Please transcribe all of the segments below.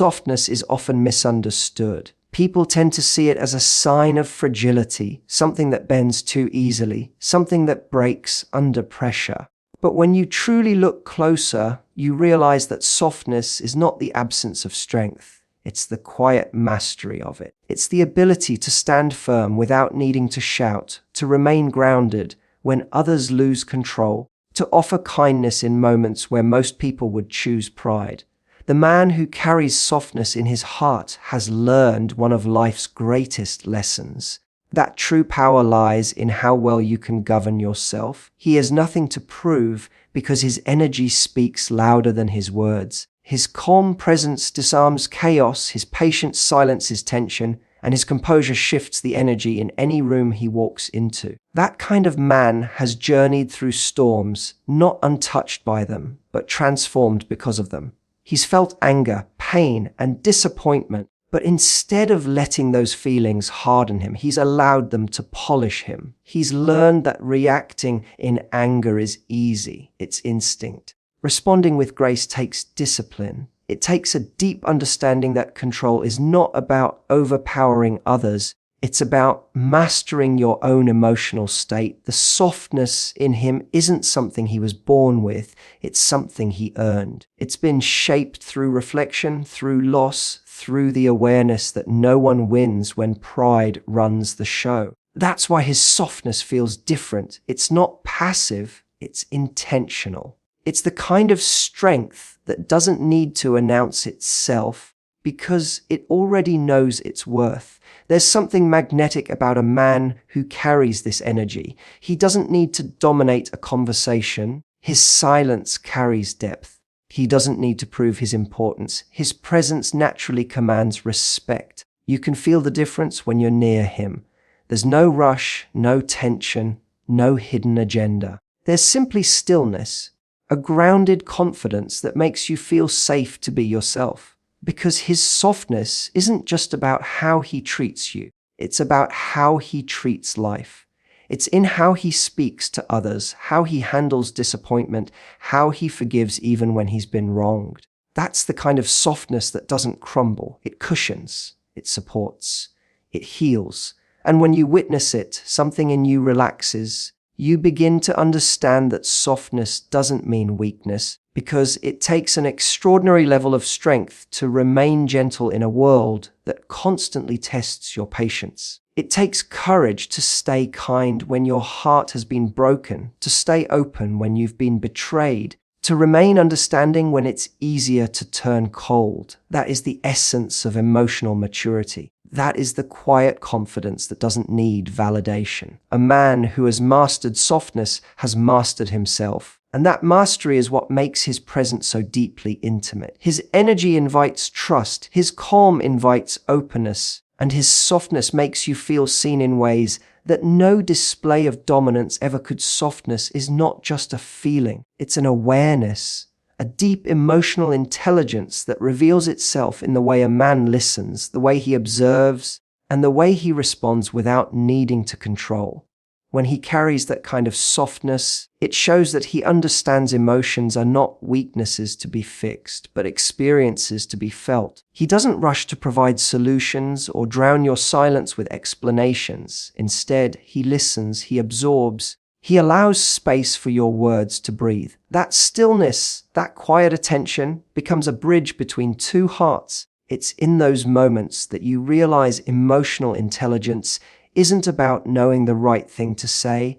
softness is often misunderstood. People tend to see it as a sign of fragility, something that bends too easily, something that breaks under pressure. But when you truly look closer, you realize that softness is not the absence of strength. It's the quiet mastery of it. It's the ability to stand firm without needing to shout, to remain grounded when others lose control, to offer kindness in moments where most people would choose pride. The man who carries softness in his heart has learned one of life's greatest lessons. That true power lies in how well you can govern yourself. He has nothing to prove because his energy speaks louder than his words. His calm presence disarms chaos, his patience silences tension, and his composure shifts the energy in any room he walks into. That kind of man has journeyed through storms, not untouched by them, but transformed because of them. He's felt anger, pain, and disappointment, but instead of letting those feelings harden him, he's allowed them to polish him. He's learned that reacting in anger is easy, it's instinct. Responding with grace takes discipline. It takes a deep understanding that control is not about overpowering others. It's about mastering your own emotional state. The softness in him isn't something he was born with. It's something he earned. It's been shaped through reflection, through loss, through the awareness that no one wins when pride runs the show. That's why his softness feels different. It's not passive, it's intentional. It's the kind of strength that doesn't need to announce itself because it already knows its worth. There's something magnetic about a man who carries this energy. He doesn't need to dominate a conversation. His silence carries depth. He doesn't need to prove his importance. His presence naturally commands respect. You can feel the difference when you're near him. There's no rush, no tension, no hidden agenda. There's simply stillness, a grounded confidence that makes you feel safe to be yourself. Because his softness isn't just about how he treats you, it's about how he treats life. It's in how he speaks to others, how he handles disappointment, how he forgives even when he's been wronged. That's the kind of softness that doesn't crumble. It cushions, it supports, it heals. And when you witness it, something in you relaxes. You begin to understand that softness doesn't mean weakness, because it takes an extraordinary level of strength to remain gentle in a world that constantly tests your patience. It takes courage to stay kind when your heart has been broken, to stay open when you've been betrayed, to remain understanding when it's easier to turn cold. That is the essence of emotional maturity. That is the quiet confidence that doesn't need validation. A man who has mastered softness has mastered himself. And that mastery is what makes his presence so deeply intimate. His energy invites trust, his calm invites openness, and his softness makes you feel seen in ways that no display of dominance ever could. Softness is not just a feeling, it's an awareness, a deep emotional intelligence that reveals itself in the way a man listens, the way he observes, and the way he responds without needing to control. When he carries that kind of softness, it shows that he understands emotions are not weaknesses to be fixed, but experiences to be felt. He doesn't rush to provide solutions or drown your silence with explanations. Instead, he listens, he absorbs, he allows space for your words to breathe. That stillness, that quiet attention, becomes a bridge between two hearts. It's in those moments that you realize emotional intelligence isn't about knowing the right thing to say.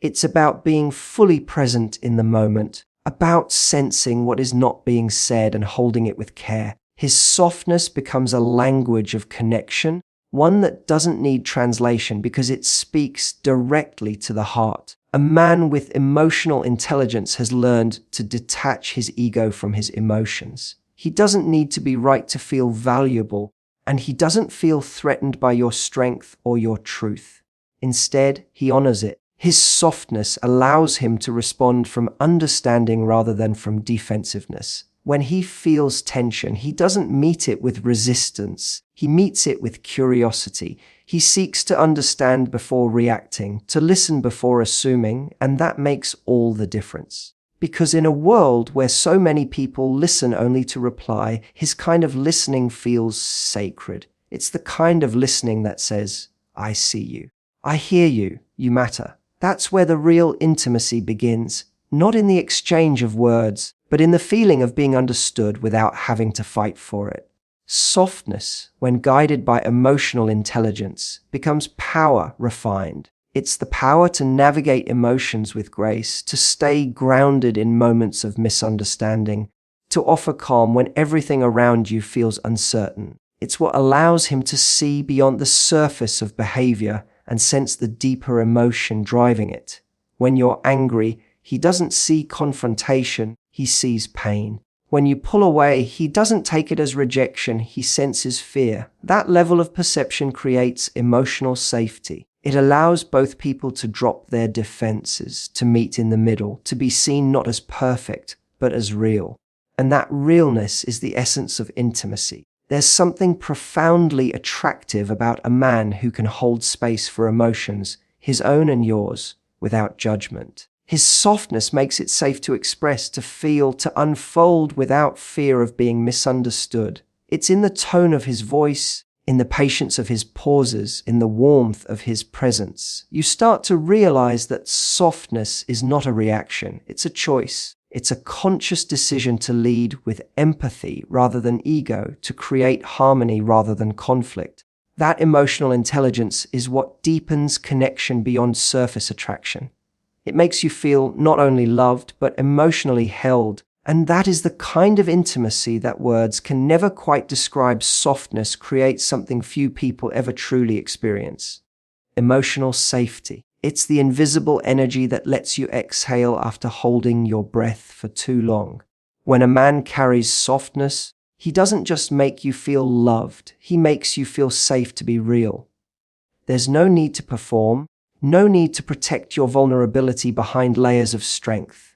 It's about being fully present in the moment, about sensing what is not being said and holding it with care. His softness becomes a language of connection, one that doesn't need translation because it speaks directly to the heart. A man with emotional intelligence has learned to detach his ego from his emotions. He doesn't need to be right to feel valuable, and he doesn't feel threatened by your strength or your truth. Instead, he honors it. His softness allows him to respond from understanding rather than from defensiveness. When he feels tension, he doesn't meet it with resistance. He meets it with curiosity. He seeks to understand before reacting, to listen before assuming, and that makes all the difference. Because in a world where so many people listen only to reply, his kind of listening feels sacred. It's the kind of listening that says, I see you. I hear you. You matter. That's where the real intimacy begins, not in the exchange of words, but in the feeling of being understood without having to fight for it. Softness, when guided by emotional intelligence, becomes power refined. It's the power to navigate emotions with grace, to stay grounded in moments of misunderstanding, to offer calm when everything around you feels uncertain. It's what allows him to see beyond the surface of behavior and sense the deeper emotion driving it. When you're angry, he doesn't see confrontation, he sees pain. When you pull away, he doesn't take it as rejection, he senses fear. That level of perception creates emotional safety. It allows both people to drop their defenses, to meet in the middle, to be seen not as perfect, but as real. And that realness is the essence of intimacy. There's something profoundly attractive about a man who can hold space for emotions, his own and yours, without judgment. His softness makes it safe to express, to feel, to unfold without fear of being misunderstood. It's in the tone of his voice, in the patience of his pauses, in the warmth of his presence. You start to realize that softness is not a reaction, it's a choice. It's a conscious decision to lead with empathy rather than ego, to create harmony rather than conflict. That emotional intelligence is what deepens connection beyond surface attraction. It makes you feel not only loved, but emotionally held. And that is the kind of intimacy that words can never quite describe. Softness creates something few people ever truly experience. Emotional safety. It's the invisible energy that lets you exhale after holding your breath for too long. When a man carries softness, he doesn't just make you feel loved, he makes you feel safe to be real. There's no need to perform, no need to protect your vulnerability behind layers of strength.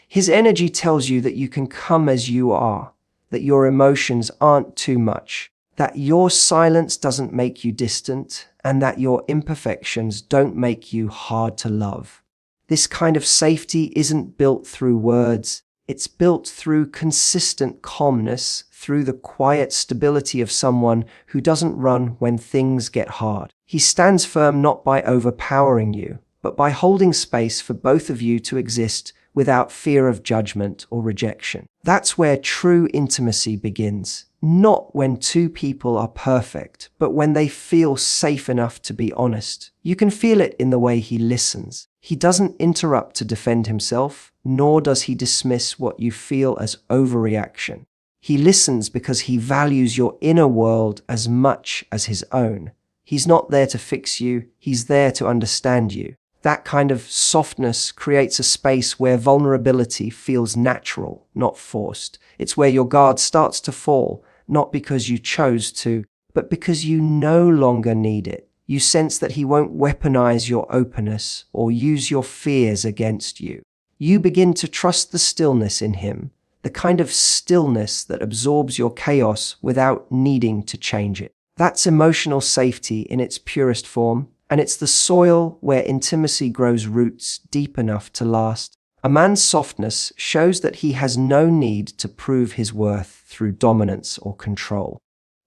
His energy tells you that you can come as you are, that your emotions aren't too much, that your silence doesn't make you distant, and that your imperfections don't make you hard to love. This kind of safety isn't built through words, it's built through consistent calmness, through the quiet stability of someone who doesn't run when things get hard. He stands firm not by overpowering you, but by holding space for both of you to exist without fear of judgment or rejection. That's where true intimacy begins. Not when two people are perfect, but when they feel safe enough to be honest. You can feel it in the way he listens. He doesn't interrupt to defend himself, nor does he dismiss what you feel as overreaction. He listens because he values your inner world as much as his own. He's not there to fix you, he's there to understand you. That kind of softness creates a space where vulnerability feels natural, not forced. It's where your guard starts to fall, not because you chose to, but because you no longer need it. You sense that he won't weaponize your openness or use your fears against you. You begin to trust the stillness in him, the kind of stillness that absorbs your chaos without needing to change it. That's emotional safety in its purest form, and it's the soil where intimacy grows roots deep enough to last. A man's softness shows that he has no need to prove his worth through dominance or control.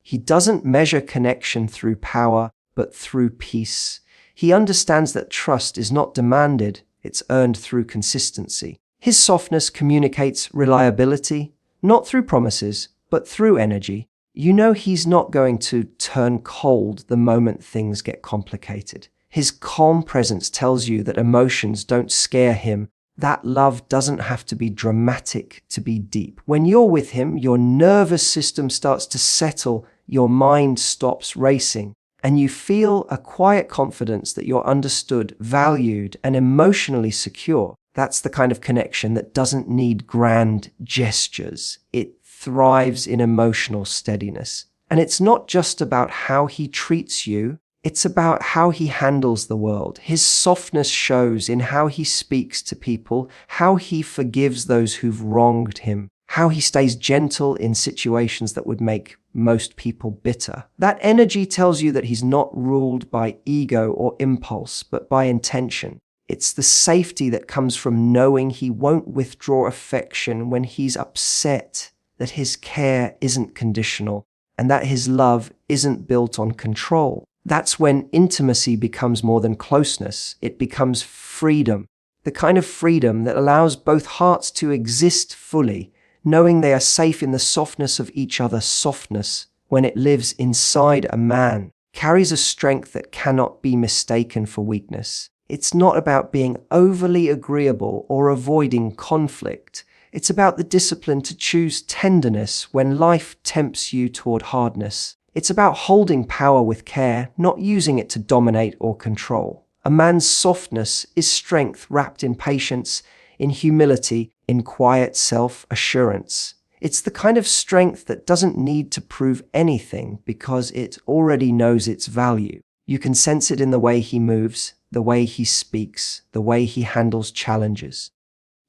He doesn't measure connection through power, but through peace. He understands that trust is not demanded, it's earned through consistency. His softness communicates reliability, not through promises, but through energy. You know he's not going to turn cold the moment things get complicated. His calm presence tells you that emotions don't scare him, that love doesn't have to be dramatic to be deep. When you're with him, your nervous system starts to settle, your mind stops racing, and you feel a quiet confidence that you're understood, valued, and emotionally secure. That's the kind of connection that doesn't need grand gestures. It thrives in emotional steadiness. And it's not just about how he treats you, it's about how he handles the world. His softness shows in how he speaks to people, how he forgives those who've wronged him, how he stays gentle in situations that would make most people bitter. That energy tells you that he's not ruled by ego or impulse, but by intention. It's the safety that comes from knowing he won't withdraw affection when he's upset, that his care isn't conditional, and that his love isn't built on control. That's when intimacy becomes more than closeness. It becomes freedom, the kind of freedom that allows both hearts to exist fully, knowing they are safe in the softness of each other's softness. When it lives inside a man, carries a strength that cannot be mistaken for weakness. It's not about being overly agreeable or avoiding conflict. It's about the discipline to choose tenderness when life tempts you toward hardness. It's about holding power with care, not using it to dominate or control. A man's softness is strength wrapped in patience, in humility, in quiet self-assurance. It's the kind of strength that doesn't need to prove anything because it already knows its value. You can sense it in the way he moves, the way he speaks, the way he handles challenges.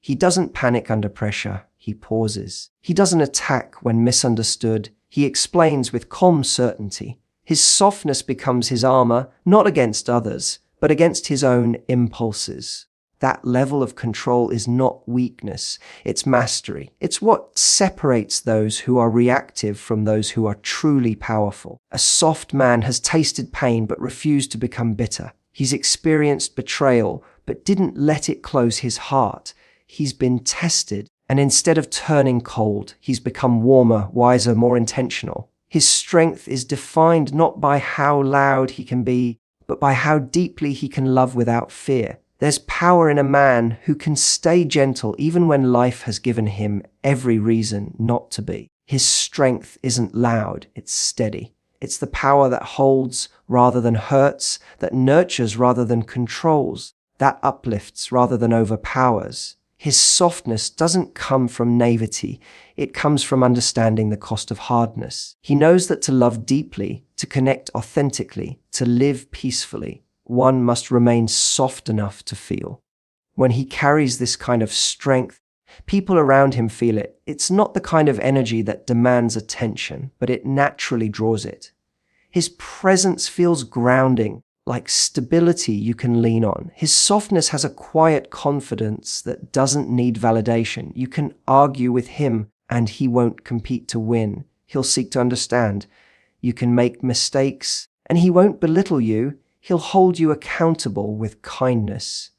He doesn't panic under pressure, he pauses. He doesn't attack when misunderstood, he explains with calm certainty. His softness becomes his armor, not against others, but against his own impulses. That level of control is not weakness, it's mastery. It's what separates those who are reactive from those who are truly powerful. A soft man has tasted pain but refused to become bitter. He's experienced betrayal but didn't let it close his heart. He's been tested, and instead of turning cold, he's become warmer, wiser, more intentional. His strength is defined not by how loud he can be, but by how deeply he can love without fear. There's power in a man who can stay gentle even when life has given him every reason not to be. His strength isn't loud, it's steady. It's the power that holds rather than hurts, that nurtures rather than controls, that uplifts rather than overpowers. His softness doesn't come from naivety, it comes from understanding the cost of hardness. He knows that to love deeply, to connect authentically, to live peacefully, one must remain soft enough to feel. When he carries this kind of strength, people around him feel it. It's not the kind of energy that demands attention, but it naturally draws it. His presence feels grounding, like stability you can lean on. His softness has a quiet confidence that doesn't need validation. You can argue with him and he won't compete to win. He'll seek to understand. You can make mistakes and he won't belittle you. He'll hold you accountable with kindness.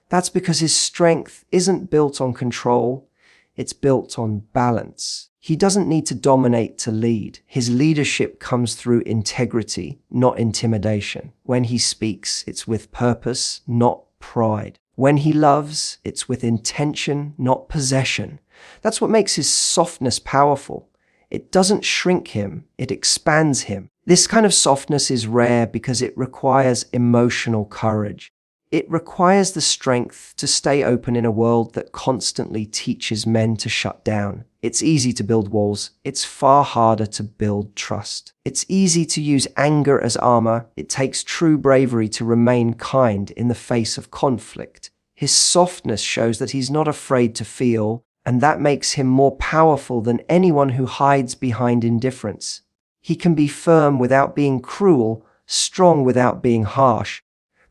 That's because his strength isn't built on control, it's built on balance. He doesn't need to dominate to lead. His leadership comes through integrity, not intimidation. When he speaks, it's with purpose, not pride. When he loves, it's with intention, not possession. That's what makes his softness powerful. It doesn't shrink him, it expands him. This kind of softness is rare because it requires emotional courage. It requires the strength to stay open in a world that constantly teaches men to shut down. It's easy to build walls. It's far harder to build trust. It's easy to use anger as armor. It takes true bravery to remain kind in the face of conflict. His softness shows that he's not afraid to feel, and that makes him more powerful than anyone who hides behind indifference. He can be firm without being cruel, strong without being harsh,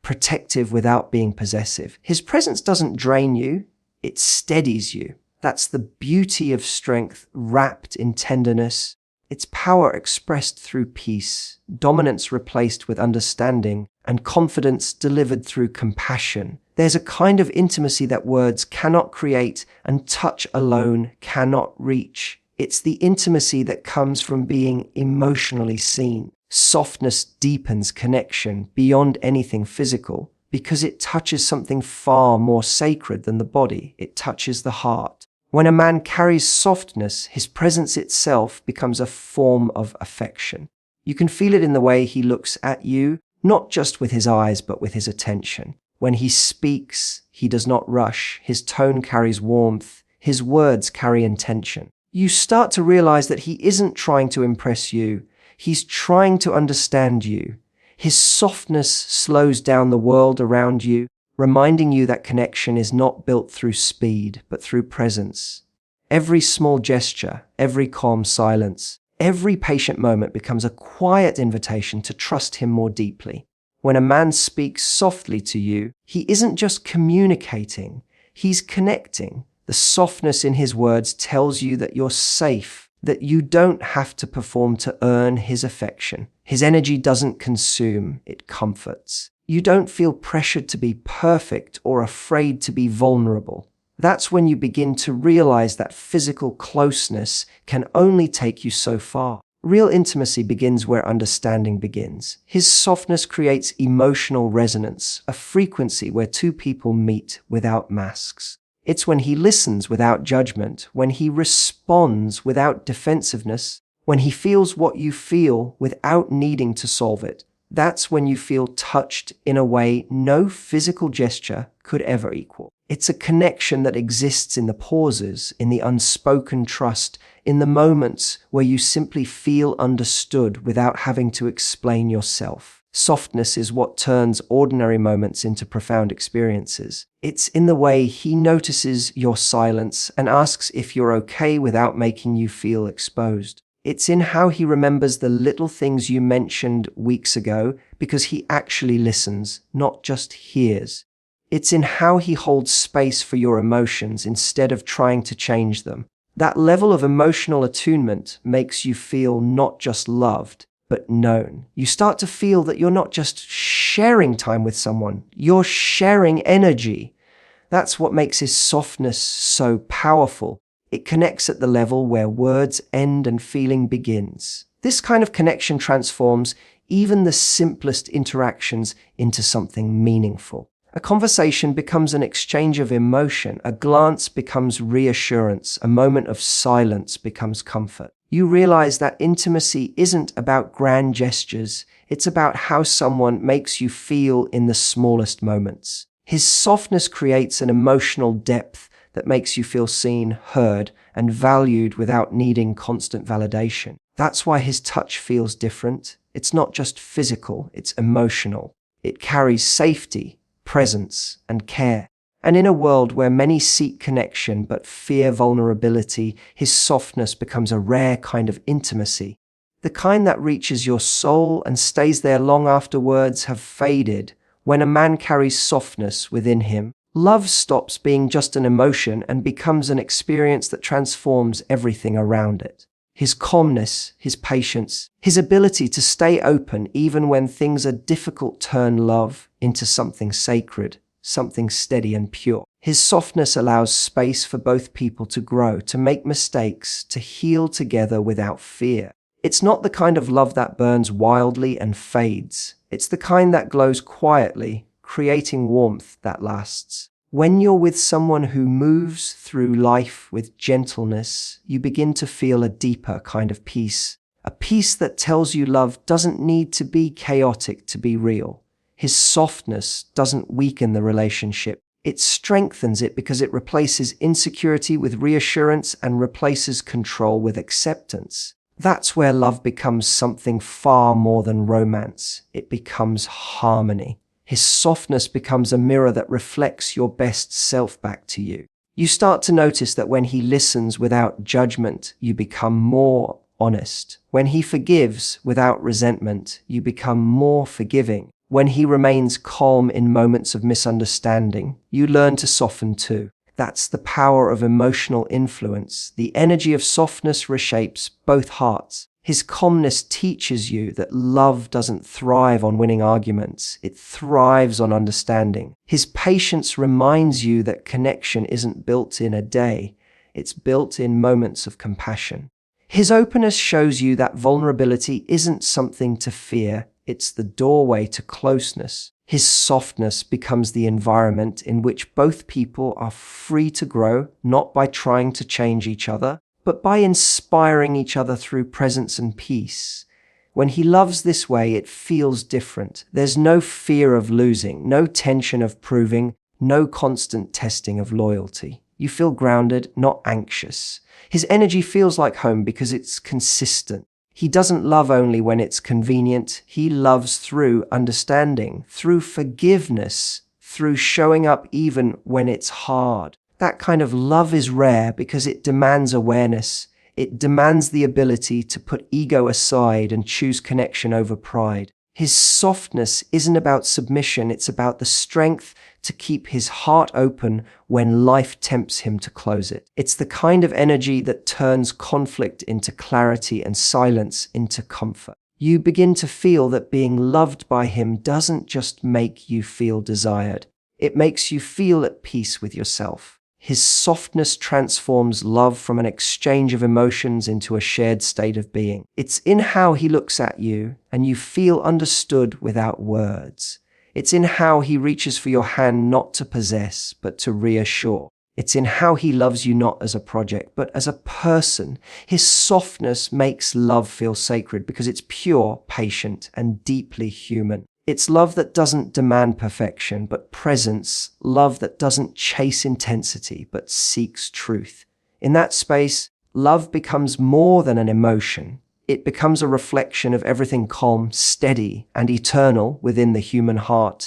protective without being possessive. His presence doesn't drain you, it steadies you. That's the beauty of strength wrapped in tenderness. It's power expressed through peace, dominance replaced with understanding, and confidence delivered through compassion. There's a kind of intimacy that words cannot create and touch alone cannot reach. It's the intimacy that comes from being emotionally seen. Softness deepens connection beyond anything physical because it touches something far more sacred than the body. It touches the heart. When a man carries softness, his presence itself becomes a form of affection. You can feel it in the way he looks at you, not just with his eyes, but with his attention. When he speaks, he does not rush. His tone carries warmth. His words carry intention. You start to realize that he isn't trying to impress you. He's trying to understand you. His softness slows down the world around you, reminding you that connection is not built through speed, but through presence. Every small gesture, every calm silence, every patient moment becomes a quiet invitation to trust him more deeply. When a man speaks softly to you, he isn't just communicating, he's connecting. The softness in his words tells you that you're safe, that you don't have to perform to earn his affection. His energy doesn't consume, it comforts. You don't feel pressured to be perfect or afraid to be vulnerable. That's when you begin to realize that physical closeness can only take you so far. Real intimacy begins where understanding begins. His softness creates emotional resonance, a frequency where two people meet without masks. It's when he listens without judgment, when he responds without defensiveness, when he feels what you feel without needing to solve it. That's when you feel touched in a way no physical gesture could ever equal. It's a connection that exists in the pauses, in the unspoken trust, in the moments where you simply feel understood without having to explain yourself. Softness is what turns ordinary moments into profound experiences. It's in the way he notices your silence and asks if you're okay without making you feel exposed. It's in how he remembers the little things you mentioned weeks ago because he actually listens, not just hears. It's in how he holds space for your emotions instead of trying to change them. That level of emotional attunement makes you feel not just loved, but known. You start to feel that you're not just sharing time with someone, you're sharing energy. That's what makes his softness so powerful. It connects at the level where words end and feeling begins. This kind of connection transforms even the simplest interactions into something meaningful. A conversation becomes an exchange of emotion, a glance becomes reassurance, a moment of silence becomes comfort. You realize that intimacy isn't about grand gestures, it's about how someone makes you feel in the smallest moments. His softness creates an emotional depth that makes you feel seen, heard, and valued without needing constant validation. That's why his touch feels different. It's not just physical, it's emotional. It carries safety, presence, and care. And in a world where many seek connection but fear vulnerability, his softness becomes a rare kind of intimacy. The kind that reaches your soul and stays there long after words have faded. When a man carries softness within him, love stops being just an emotion and becomes an experience that transforms everything around it. His calmness, his patience, his ability to stay open even when things are difficult turn love into something sacred, something steady and pure. His softness allows space for both people to grow, to make mistakes, to heal together without fear. It's not the kind of love that burns wildly and fades. It's the kind that glows quietly, creating warmth that lasts. When you're with someone who moves through life with gentleness, you begin to feel a deeper kind of peace. A peace that tells you love doesn't need to be chaotic to be real. His softness doesn't weaken the relationship. It strengthens it because it replaces insecurity with reassurance and replaces control with acceptance. That's where love becomes something far more than romance. It becomes harmony. His softness becomes a mirror that reflects your best self back to you. You start to notice that when he listens without judgment, you become more honest. When he forgives without resentment, you become more forgiving. When he remains calm in moments of misunderstanding, you learn to soften too. That's the power of emotional influence. The energy of softness reshapes both hearts. His calmness teaches you that love doesn't thrive on winning arguments, it thrives on understanding. His patience reminds you that connection isn't built in a day, it's built in moments of compassion. His openness shows you that vulnerability isn't something to fear, it's the doorway to closeness. His softness becomes the environment in which both people are free to grow, not by trying to change each other, but by inspiring each other through presence and peace. When he loves this way, it feels different. There's no fear of losing, no tension of proving, no constant testing of loyalty. You feel grounded, not anxious. His energy feels like home because it's consistent. He doesn't love only when it's convenient. He loves through understanding, through forgiveness, through showing up even when it's hard. That kind of love is rare because it demands awareness. It demands the ability to put ego aside and choose connection over pride. His softness isn't about submission, it's about the strength to keep his heart open when life tempts him to close it. It's the kind of energy that turns conflict into clarity and silence into comfort. You begin to feel that being loved by him doesn't just make you feel desired, it makes you feel at peace with yourself. His softness transforms love from an exchange of emotions into a shared state of being. It's in how he looks at you, and you feel understood without words. It's in how he reaches for your hand not to possess, but to reassure. It's in how he loves you not as a project, but as a person. His softness makes love feel sacred because it's pure, patient, and deeply human. It's love that doesn't demand perfection, but presence. Love that doesn't chase intensity, but seeks truth. In that space, love becomes more than an emotion. It becomes a reflection of everything calm, steady, and eternal within the human heart.